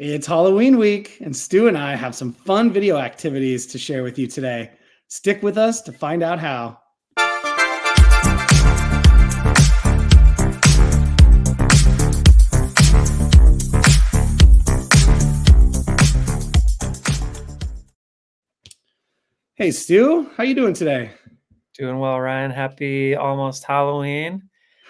It's Halloween week, and Stu and I have some fun video activities to share with you today. Stick with us to find out how. Hey, Stu, how you doing today? Doing well, Ryan. Happy almost Halloween.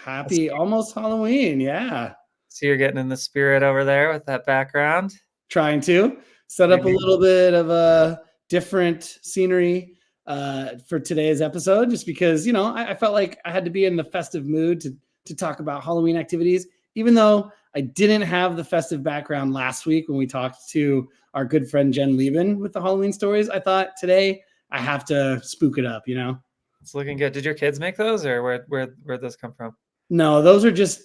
Happy almost Halloween, yeah. See you're getting in the spirit over there with that background. Trying to set up a little bit of a different scenery for today's episode, just because, I felt like I had to be in the festive mood to talk about Halloween activities, even though I didn't have the festive background last week when we talked to our good friend Jen Lieben with the Halloween stories. I thought today I have to spook it up, It's looking good. Did your kids make those, or where'd those come from? No, those are just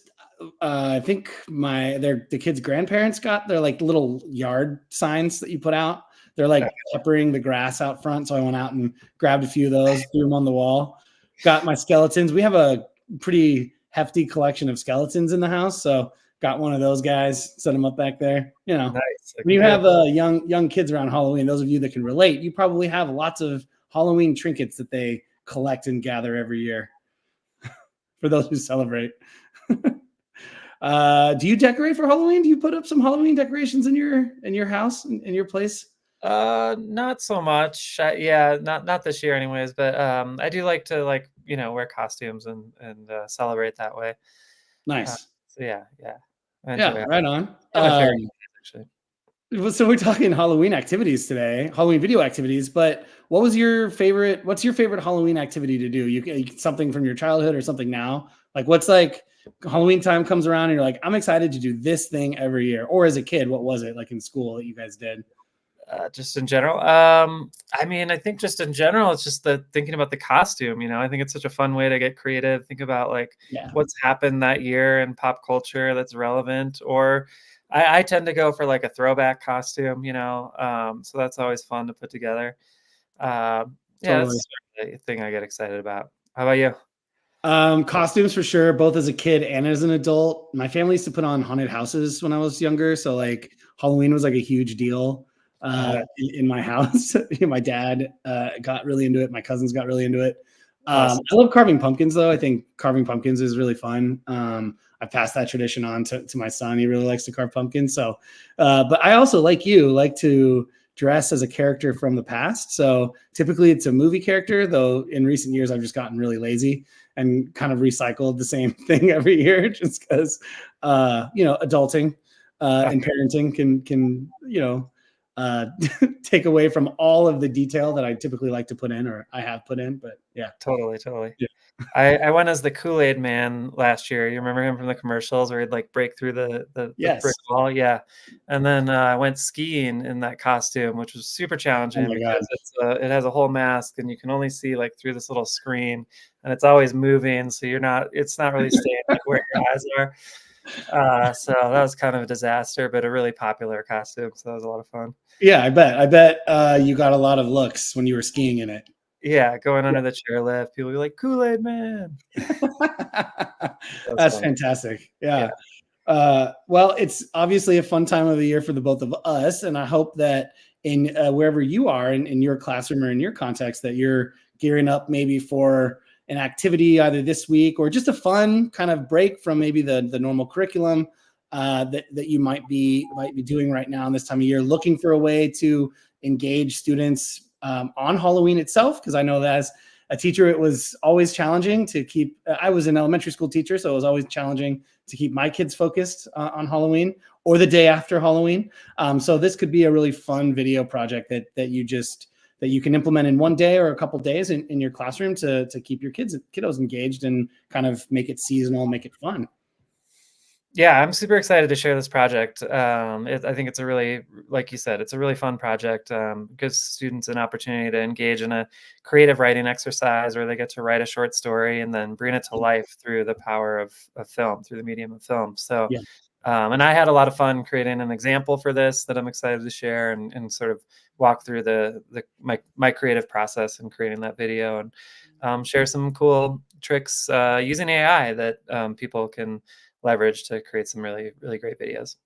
I think the kids' grandparents got their like little yard signs that you put out. They're like peppering the grass out front. So I went out and grabbed a few of those, threw them on the wall. Got my skeletons. We have a pretty hefty collection of skeletons in the house. So got one of those guys, set them up back there. Nice. When you have young kids around Halloween, those of you that can relate, you probably have lots of Halloween trinkets that they collect and gather every year for those who celebrate. Do you decorate for Halloween? Do you put up some Halloween decorations in your house, in your place? Not so much. Yeah, not this year anyways, but I do like to wear costumes and celebrate that way. Nice. So yeah. I enjoy Yeah, it. right on. My favorite actually. So we're talking Halloween activities today, Halloween video activities, but what's your favorite Halloween activity to do? Something from your childhood or something now? Like what's like Halloween time comes around and you're like, I'm excited to do this thing every year. Or as a kid, what was it like in school that you guys did? Just in general. I think just in general, it's just thinking about the costume. I think it's such a fun way to get creative. Think about what's happened that year in pop culture that's relevant. Or I tend to go for like a throwback costume. So that's always fun to put together. Yeah, Totally. that's the thing I get excited about. How about you? Costumes for sure, both as a kid and as an adult. My family used to put on haunted houses when I was younger, so like Halloween was like a huge deal in my house. My dad got really into it. My cousins got really into it. Awesome. I love carving pumpkins, though. I think carving pumpkins is really fun. I passed that tradition on to my son. He really likes to carve pumpkins. So, but I also, like you, like to dress as a character from the past. So typically it's a movie character, though in recent years I've just gotten really lazy and kind of recycled the same thing every year just because adulting and parenting can take away from all of the detail that I typically like to put in, or I have put in. But yeah, Totally. yeah. I went as the Kool-Aid Man last year. You remember him from the commercials where he'd like break through the Yes. brick wall? Yeah. And then I went skiing in that costume, which was super challenging because it has a whole mask and you can only see like through this little screen and it's always moving. So it's not really staying like where your eyes are. So that was kind of a disaster, but a really popular costume. So that was a lot of fun. Yeah, I bet you got a lot of looks when you were skiing in it. Yeah, going under the chairlift, people be like, "Kool-Aid Man." That's fantastic. Yeah. Well, it's obviously a fun time of the year for the both of us, and I hope that in wherever you are in your classroom or in your context, that you're gearing up maybe for an activity either this week or just a fun kind of break from maybe the normal curriculum that you might be doing right now in this time of year, looking for a way to engage students on Halloween itself, because I know that as a teacher, it was always challenging to keep. I was an elementary school teacher, so it was always challenging to keep my kids focused on Halloween or the day after Halloween. So this could be a really fun video project that you can implement in one day or a couple days in your classroom to keep your kiddos engaged and kind of make it seasonal, make it fun. Yeah, I'm super excited to share this project. I think it's a really, like you said, it's a really fun project. Gives students an opportunity to engage in a creative writing exercise where they get to write a short story and then bring it to life through the power of film, through the medium of film. So, Yeah. And I had a lot of fun creating an example for this that I'm excited to share and sort of walk through my creative process in creating that video and share some cool tricks using AI that people can leverage to create some really, really great videos.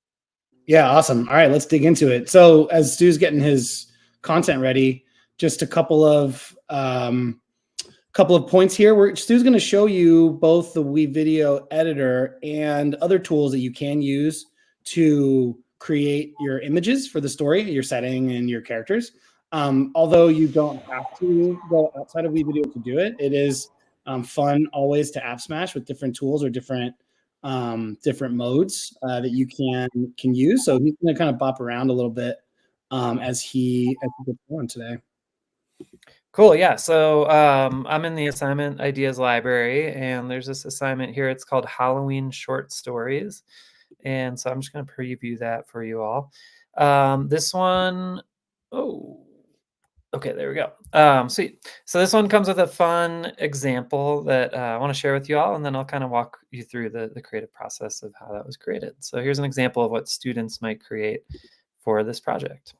Yeah, awesome. All right, let's dig into it. So as Stu's getting his content ready, just a couple of points here. Stu's going to show you both the WeVideo editor and other tools that you can use to create your images for the story, your setting, and your characters. Although you don't have to go outside of WeVideo to do it, it is fun always to app smash with different tools or different modes that you can use. So he's going to kind of bop around a little bit as he gets going today. Cool. Yeah. So I'm in the assignment ideas library, and there's this assignment here. It's called Halloween Short Stories. And so I'm just going to preview that for you all. This one, oh, okay, there we go. Sweet. So this one comes with a fun example that I want to share with you all, and then I'll kind of walk you through the creative process of how that was created. So here's an example of what students might create for this project.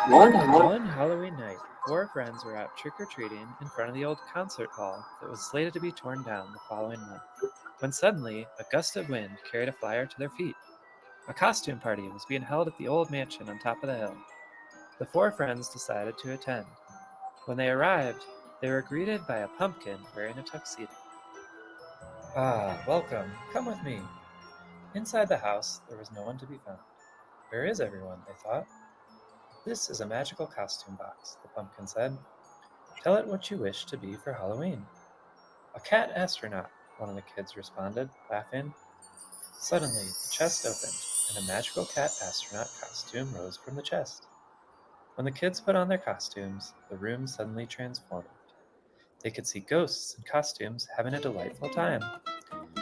One Halloween night, 4 friends were out trick-or-treating in front of the old concert hall that was slated to be torn down the following month, when suddenly a gust of wind carried a flyer to their feet. A costume party was being held at the old mansion on top of the hill. The 4 friends decided to attend. When they arrived, they were greeted by a pumpkin wearing a tuxedo. "Ah, welcome. Come with me." Inside the house, there was no one to be found. "Where is everyone?" they thought. "This is a magical costume box," the pumpkin said. "Tell it what you wish to be for Halloween." "A cat astronaut," one of the kids responded, laughing. Suddenly, the chest opened, and a magical cat astronaut costume rose from the chest. When the kids put on their costumes, the room suddenly transformed. They could see ghosts in costumes having a delightful time.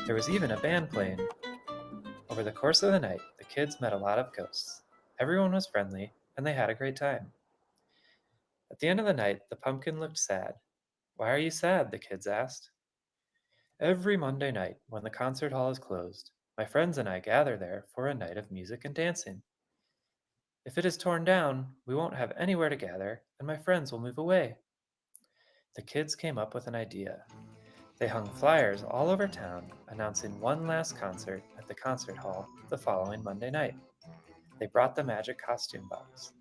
There was even a band playing. Over the course of the night, the kids met a lot of ghosts. Everyone was friendly, and they had a great time. At the end of the night, the pumpkin looked sad. "Why are you sad?" the kids asked. "Every Monday night, when the concert hall is closed, my friends and I gather there for a night of music and dancing. If it is torn down, we won't have anywhere to gather, and my friends will move away." The kids came up with an idea. They hung flyers all over town announcing one last concert at the concert hall the following Monday night. They brought the magic costume box.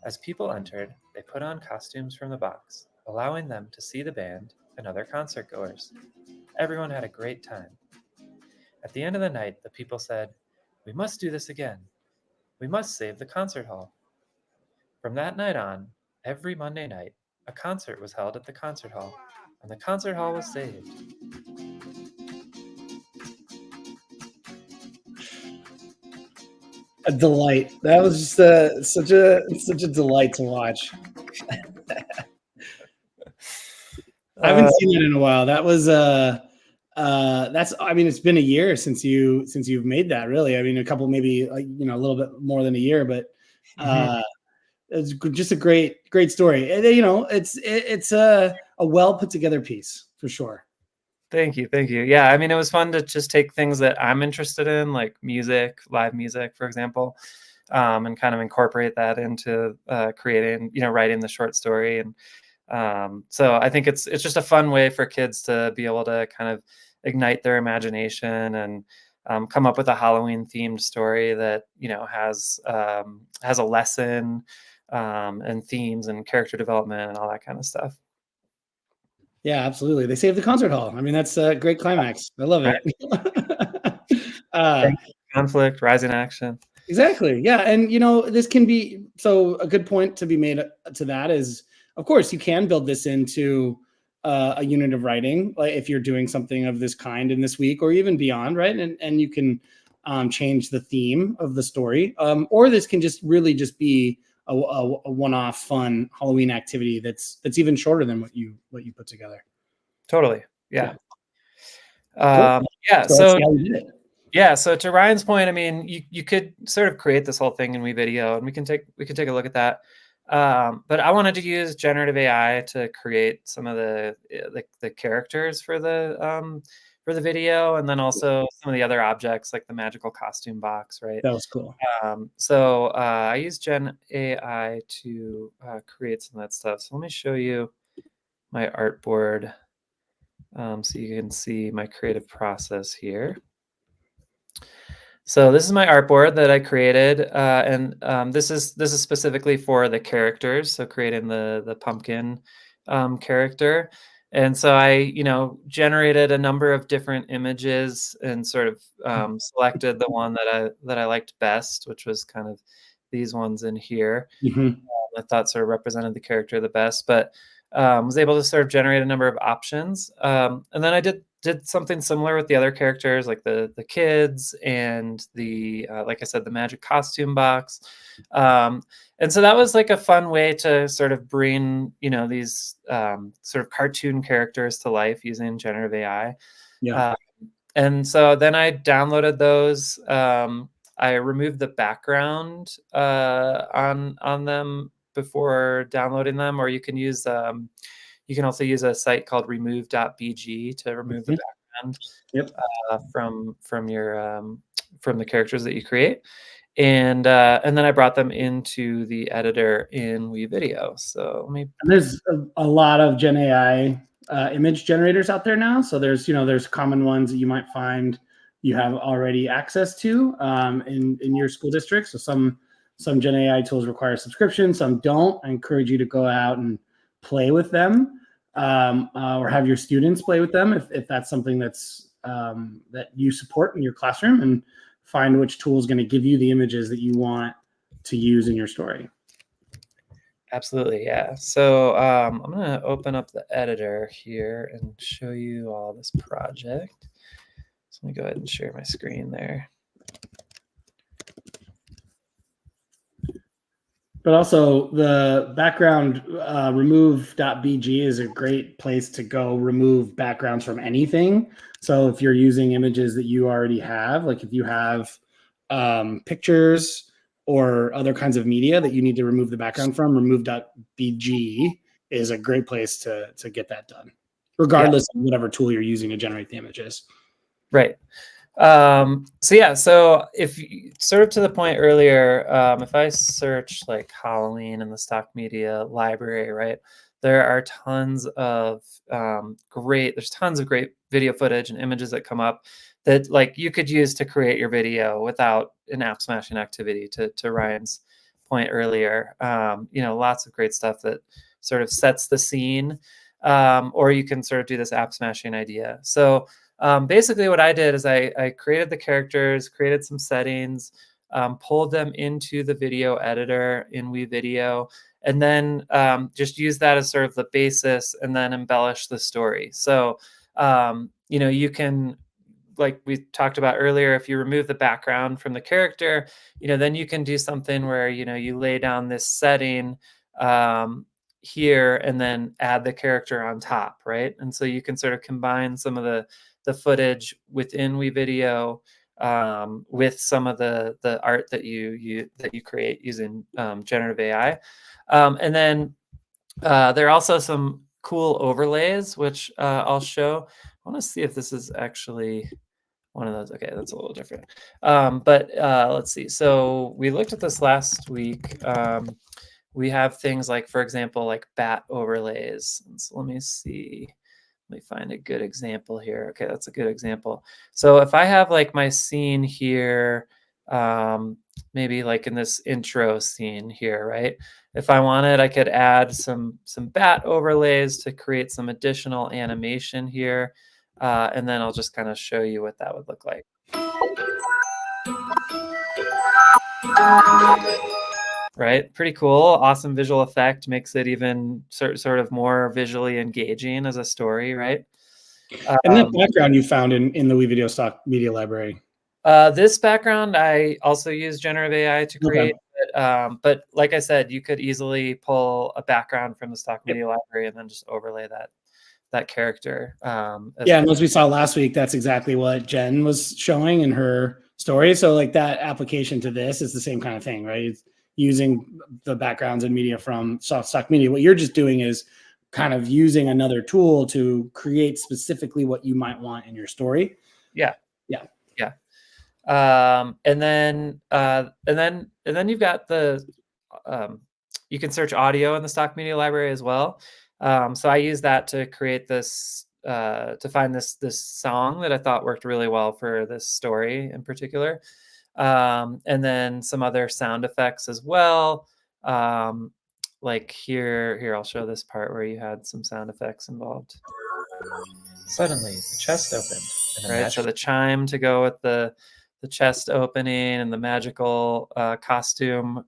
As people entered, they put on costumes from the box, allowing them to see the band and other concert goers. Everyone had a great time. At the end of the night, the people said, "We must do this again. We must save the concert hall." From that night on, every Monday night, a concert was held at the concert hall, and the concert hall was saved. A delight. That was just such a delight to watch. I haven't seen it in a while. That was that's, I mean, it's been a year since you've made that, really. I mean, a couple, maybe, like, a little bit more than a year, but it's just a great story. And, it's a well put together piece for sure. Thank you. Yeah, I mean, it was fun to just take things that I'm interested in, like music, live music, for example, and kind of incorporate that into creating, writing the short story. And so I think it's just a fun way for kids to be able to kind of ignite their imagination and come up with a Halloween themed story that has a lesson and themes and character development and all that kind of stuff. Yeah, absolutely. They saved the concert hall. I mean, that's a great climax. I love it. Conflict, rising action. Exactly. Yeah. And, this can be, so a good point to be made to that is, of course, you can build this into a unit of writing, like if you're doing something of this kind in this week or even beyond, right? And you can change the theme of the story. Or this can just really just be a one-off fun Halloween activity that's even shorter than what you put together. Totally. Yeah. Cool. Yeah. So let's see how you did it. Yeah, so to Ryan's point, I mean, you could sort of create this whole thing in WeVideo, and we can take a look at that. But I wanted to use generative AI to create some of the characters for the video, and then also some of the other objects like the magical costume box, right? That was cool. So I use Gen AI to create some of that stuff. So let me show you my artboard So you can see my creative process here. So this is my artboard that I created, and this is specifically for the characters. So creating the pumpkin character, and so I generated a number of different images and sort of selected the one that I liked best, which was kind of these ones in here. Mm-hmm. I thought sort of represented the character the best, but was able to sort of generate a number of options. And then I did something similar with the other characters, like the kids and the like I said, the magic costume box. And so that was like a fun way to sort of bring these sort of cartoon characters to life using generative AI. Yeah. Uh, and so then I downloaded those. I removed the background on them before downloading them, or you can also use a site called remove.bg to remove the background Yep. from your from the characters that you create. And then I brought them into the editor in WeVideo. So let me. And there's a lot of Gen AI image generators out there now. So there's common ones that you might find you have already access to in your school district. So some Gen AI tools require subscription, some don't. I encourage you to go out and play with them, or have your students play with them if that's something that you support in your classroom, and find which tool is going to give you the images that you want to use in your story. Absolutely, yeah. So I'm going to open up the editor here and show you all this project. So let me go ahead and share my screen there. But also the background remove.bg is a great place to go remove backgrounds from anything. So if you're using images that you already have, like if you have pictures or other kinds of media that you need to remove the background from, remove.bg is a great place to get that done, regardless of whatever tool you're using to generate the images. Right. So yeah, so if you, sort of to the point earlier, if I search like Halloween in the stock media library, right, there are tons of there's tons of great video footage and images that come up that like you could use to create your video without an app smashing activity, to Ryan's point earlier. Lots of great stuff that sort of sets the scene, or you can sort of do this app smashing idea. So basically what I did is I created the characters, created some settings, pulled them into the video editor in WeVideo, and then just use that as sort of the basis and then embellish the story. So, you can, like we talked about earlier, if you remove the background from the character, then you can do something where, you lay down this setting here and then add the character on top, right? And so you can sort of combine some of the footage within WeVideo with some of the art that you create using generative AI. And then there are also some cool overlays, which I'll show. I want to see if this is actually one of those. Okay, that's a little different. But let's see. So we looked at this last week. We have things like, for example, like bat overlays. So let me see. Let me find a good example here. Okay, that's a good example. So if I have like my scene here, maybe like in this intro scene here, right? If I wanted, I could add some bat overlays to create some additional animation here. And then I'll just kind of show you what that would look like. Right? Pretty cool. Awesome visual effect, makes it even sort of more visually engaging as a story, right? And that background you found in the WeVideo stock media library. This background I also use generative AI to create, but like I said, you could easily pull a background from the stock media library and then just overlay that character. And as we saw last week, that's exactly what Jen was showing in her story. So like that application to this is the same kind of thing, right? It's using the backgrounds and media from stock media. What you're just doing is kind of using another tool to create specifically what you might want in your story. Yeah. And then you've got the you can search audio in the stock media library as well. So I use that to create this to find this song that I thought worked really well for this story in particular. And then some other sound effects as well. Like here, I'll show this part where you had some sound effects involved. Suddenly, the chest opened. Right, so the chime to go with the chest opening and the magical costume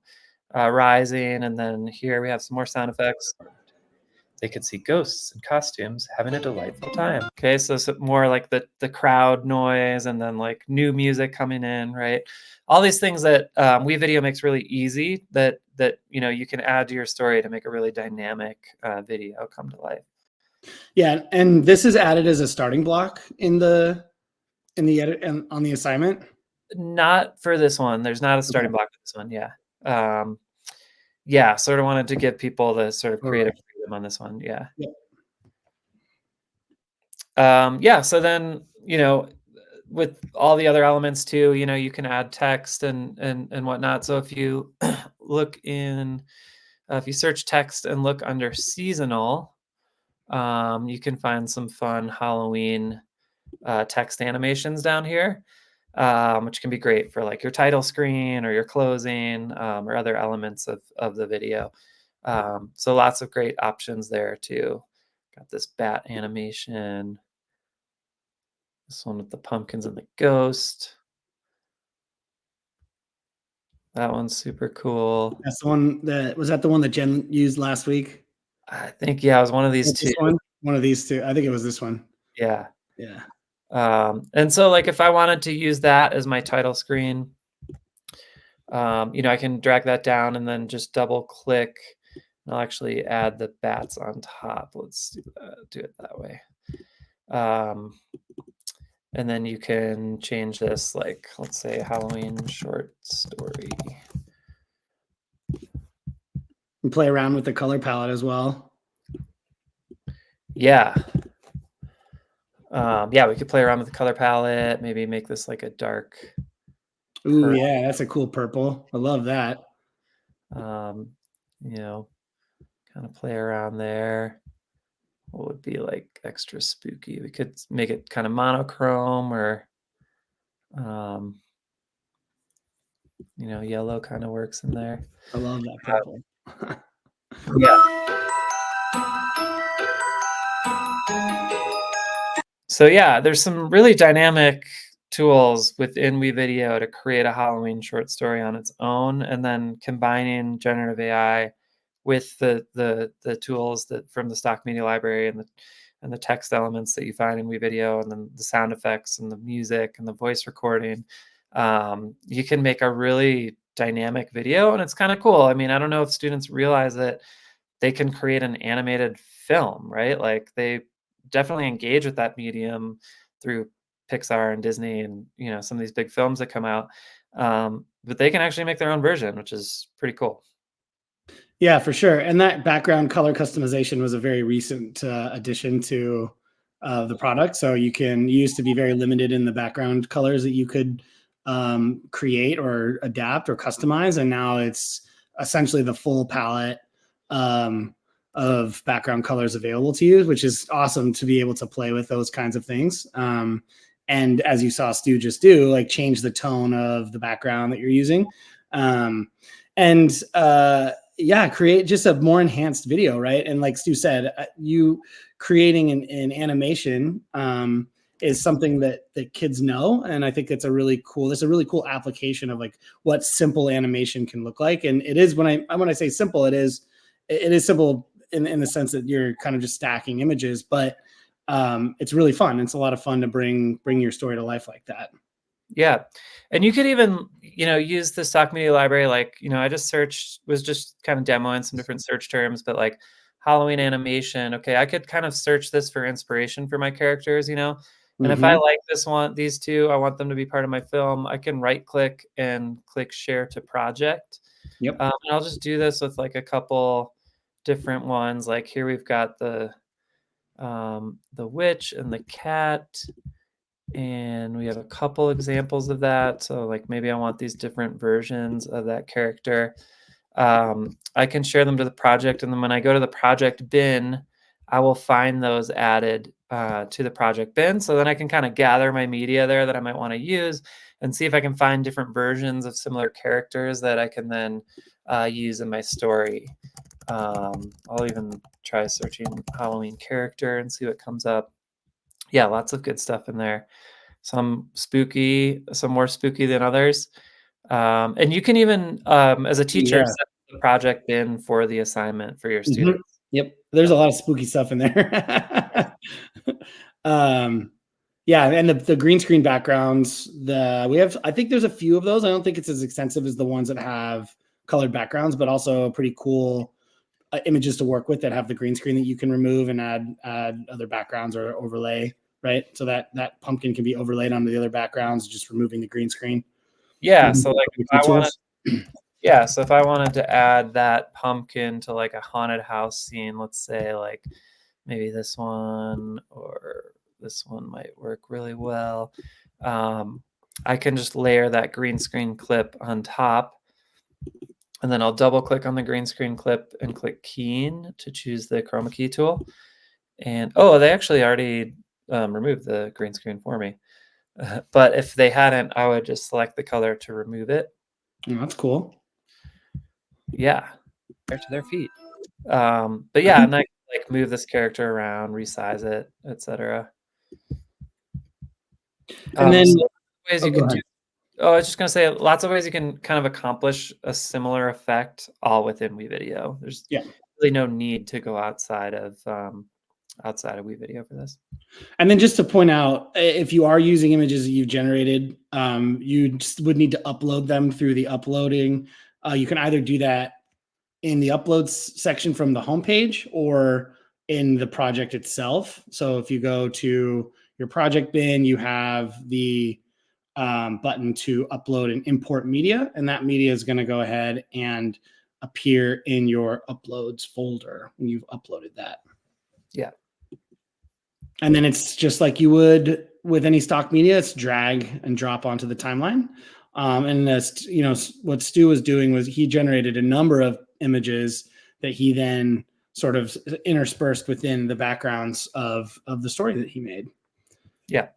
rising, and then here we have some more sound effects. They could see ghosts in costumes having a delightful time. Okay, so more like the crowd noise, and then like new music coming in, right? All these things that WeVideo makes really easy that you can add to your story to make a really dynamic video come to life. Yeah, and this is added as a starting block in the edit and on the assignment. Not for this one. There's not a starting block for this one. Yeah. Yeah, sort of wanted to give people the sort of creative freedom on this one. Yeah. Yeah. So then, with all the other elements too, you can add text and whatnot. So if you look in, if you search text and look under seasonal, you can find some fun Halloween text animations down here, which can be great for like your title screen or your closing or other elements of the video. So lots of great options there too. Got this bat animation. This one with the pumpkins and the ghost. That one's super cool. That's the one that the one that Jen used last week? I think, yeah, it was one of these two. One of these two. I think it was this one. Yeah. Yeah. And so like if I wanted to use that as my title screen, I can drag that down and then just double click. I'll actually add the bats on top. Let's do it that way. And then you can change this, like, let's say Halloween short story. And play around with the color palette as well. Yeah. Yeah, we could play around with the color palette, maybe make this like a dark. Ooh, yeah, that's a cool purple. I love that. Kind of play around there. What would be like extra spooky? We could make it kind of monochrome, or yellow kind of works in there. I love that purple. Yeah. So yeah, there's some really dynamic tools within WeVideo to create a Halloween short story on its own, and then combining generative AI with the tools that from the stock media library and the text elements that you find in WeVideo, and then the sound effects and the music and the voice recording. You can make a really dynamic video, and it's kind of cool. I mean, I don't know if students realize that they can create an animated film, right? Like they definitely engage with that medium through Pixar and Disney and some of these big films that come out, but they can actually make their own version, which is pretty cool. Yeah, for sure. And that background color customization was a very recent addition to the product. So you used to be very limited in the background colors that you could create or adapt or customize, and now it's essentially the full palette of background colors available to you, which is awesome to be able to play with those kinds of things. And as you saw Stu just do, like change the tone of the background that you're using. Yeah, create just a more enhanced video, right? And like Stu said, you creating an animation is something that kids know, and I think it's a really cool application of like what simple animation can look like. And it is, when I say simple, it is simple in the sense that you're kind of just stacking images, but it's really fun. It's a lot of fun to bring your story to life like that. Yeah. And you could even, use the stock media library. Like, I was just kind of demoing some different search terms, but like Halloween animation. Okay. I could kind of search this for inspiration for my characters, and if I like these two, I want them to be part of my film. I can right click and click share to project. Yep. And I'll just do this with like a couple different ones. Like here we've got the witch and the cat. And we have a couple examples of that. So like maybe I want these different versions of that character. I can share them to the project. And then when I go to the project bin, I will find those added to the project bin. So then I can kind of gather my media there that I might want to use and see if I can find different versions of similar characters that I can then use in my story. I'll even try searching Halloween character and see what comes up. Yeah, lots of good stuff in there. Some spooky, some more spooky than others. And you can even, as a teacher, set the project bin for the assignment for your students. Yep. There's a lot of spooky stuff in there. Yeah, and the green screen backgrounds, I think there's a few of those. I don't think it's as extensive as the ones that have colored backgrounds, but also pretty cool images to work with that have the green screen that you can remove and add other backgrounds or overlay, right? So that pumpkin can be overlaid onto the other backgrounds, just removing the green screen. Yeah, so like if I wanted to add that pumpkin to like a haunted house scene, let's say like maybe this one or this one might work really well. I can just layer that green screen clip on top, and then I'll double click on the green screen clip and click keying to choose the chroma key tool. And oh, they actually already removed the green screen for me. But if they hadn't, I would just select the color to remove it. Oh, that's cool. Yeah, to their feet. But yeah, and I can like move this character around, resize it, etc. And then ways you can do. Oh, I was just gonna say lots of ways you can kind of accomplish a similar effect all within WeVideo. There's really no need to go outside of WeVideo for this. And then just to point out, if you are using images that you've generated, you just would need to upload them through the uploading. You can either do that in the uploads section from the homepage or in the project itself. So if you go to your project bin, you have the button to upload and import media, and that media is going to go ahead and appear in your uploads folder when you've uploaded that. Yeah. And then it's just like you would with any stock media, it's drag and drop onto the timeline. And as you know, what Stu was doing was he generated a number of images that he then sort of interspersed within the backgrounds of the story that he made. Yeah.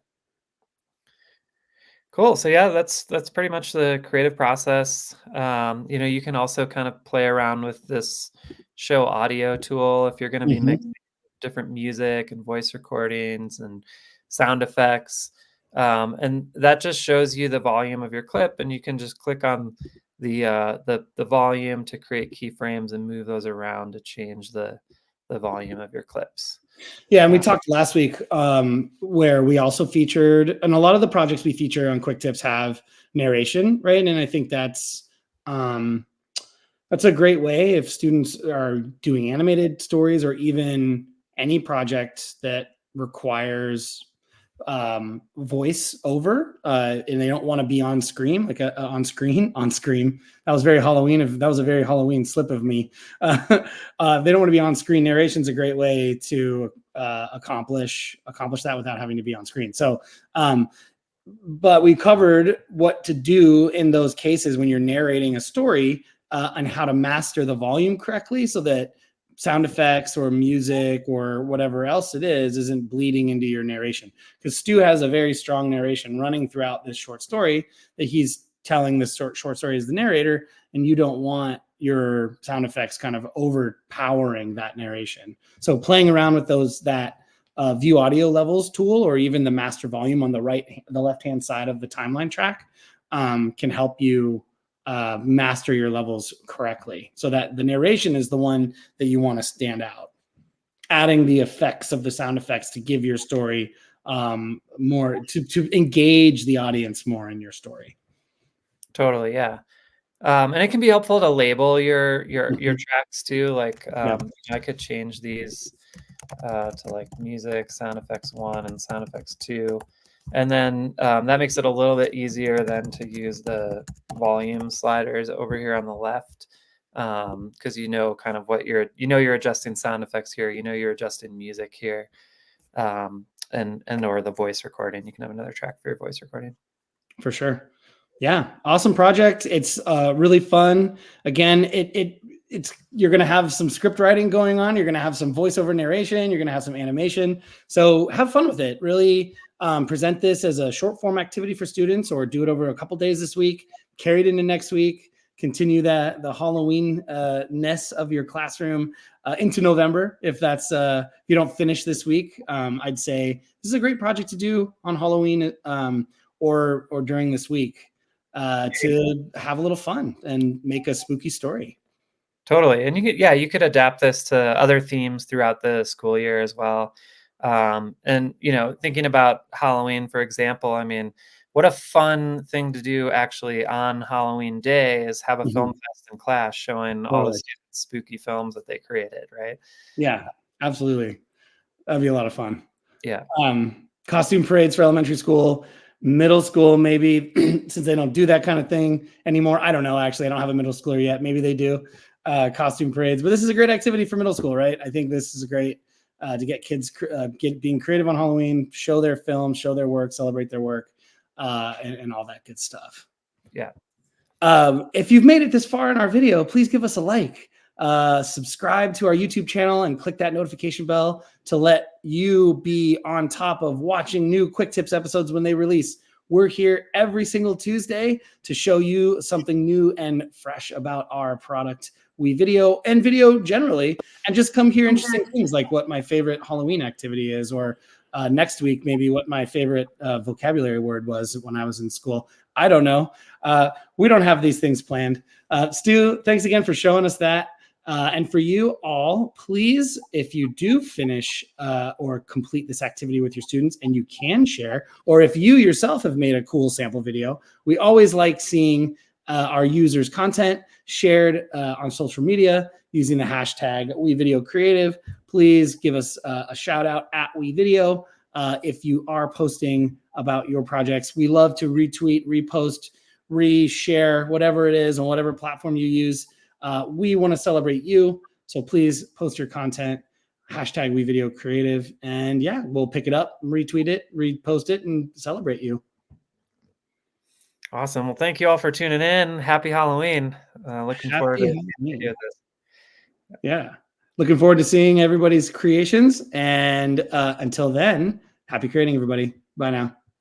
Cool. So yeah, that's pretty much the creative process. You know, you can also kind of play around with this show audio tool if you're going to be mixing different music and voice recordings and sound effects. And that just shows you the volume of your clip, and you can just click on the volume to create keyframes and move those around to change the volume of your clips. Yeah, and we talked last week where we also featured, and a lot of the projects we feature on Quick Tips have narration, right? And I think that's a great way if students are doing animated stories or even any project that requires voice over and they don't want to be on screen, like on screen. That was very Halloween. That was a very Halloween slip of me. They don't want to be on screen. Narration's a great way to accomplish that without having to be on screen. So, but we covered what to do in those cases when you're narrating a story and how to master the volume correctly so that sound effects or music or whatever else it is isn't bleeding into your narration. Because Stu has a very strong narration running throughout this short story that he's telling this short story as the narrator, and you don't want your sound effects kind of overpowering that narration. So playing around with that view audio levels tool, or even the master volume on the left-hand side of the timeline track can help you master your levels correctly, so that the narration is the one that you want to stand out. Adding the effects of the sound effects to give your story more to engage the audience more in your story. Totally, yeah. And it can be helpful to label your tracks too. Like I could change these to like music, sound effects 1 and sound effects 2. And then that makes it a little bit easier then to use the volume sliders over here on the left, because you know kind of what you're adjusting sound effects here, you're adjusting music here, and or the voice recording. You can have another track for your voice recording. For sure. Yeah, awesome project. It's really fun. Again, you're going to have some script writing going on. You're going to have some voiceover narration. You're going to have some animation. So have fun with it. Really present this as a short form activity for students, or do it over a couple days this week, carry it into next week, continue the Halloween-ness of your classroom into November. If that's if you don't finish this week, I'd say this is a great project to do on Halloween or during this week to have a little fun and make a spooky story. Totally. And you could adapt this to other themes throughout the school year as well. And, thinking about Halloween, for example, I mean, what a fun thing to do actually on Halloween day is have a film fest in class showing all the students spooky films that they created, right? Yeah, absolutely. That'd be a lot of fun. Yeah. Costume parades for elementary school, middle school, maybe, since they don't do that kind of thing anymore. I don't know, actually. I don't have a middle schooler yet. Maybe they do costume parades. But this is a great activity for middle school, right? I think this is great to get kids being creative on Halloween, show their film, show their work, celebrate their work, and all that good stuff. Yeah. If you've made it this far in our video, please give us a like. Subscribe to our YouTube channel and click that notification bell to let you be on top of watching new Quick Tips episodes when they release. We're here every single Tuesday to show you something new and fresh about our product, WeVideo, and video generally, and just come hear interesting things like what my favorite Halloween activity is, or next week, maybe what my favorite vocabulary word was when I was in school. I don't know. We don't have these things planned. Stu, thanks again for showing us that. And for you all, please, if you do finish or complete this activity with your students and you can share, or if you yourself have made a cool sample video, we always like seeing our users' content shared on social media using the hashtag WeVideoCreative. Please give us a shout out at WeVideo if you are posting about your projects. We love to retweet, repost, reshare, whatever it is on whatever platform you use. We want to celebrate you. So please post your content, hashtag WeVideoCreative, and yeah, we'll pick it up, retweet it, repost it, and celebrate you. Awesome. Well, thank you all for tuning in. Happy Halloween. Looking forward to this. Yeah. Looking forward to seeing everybody's creations. And until then, happy creating, everybody. Bye now.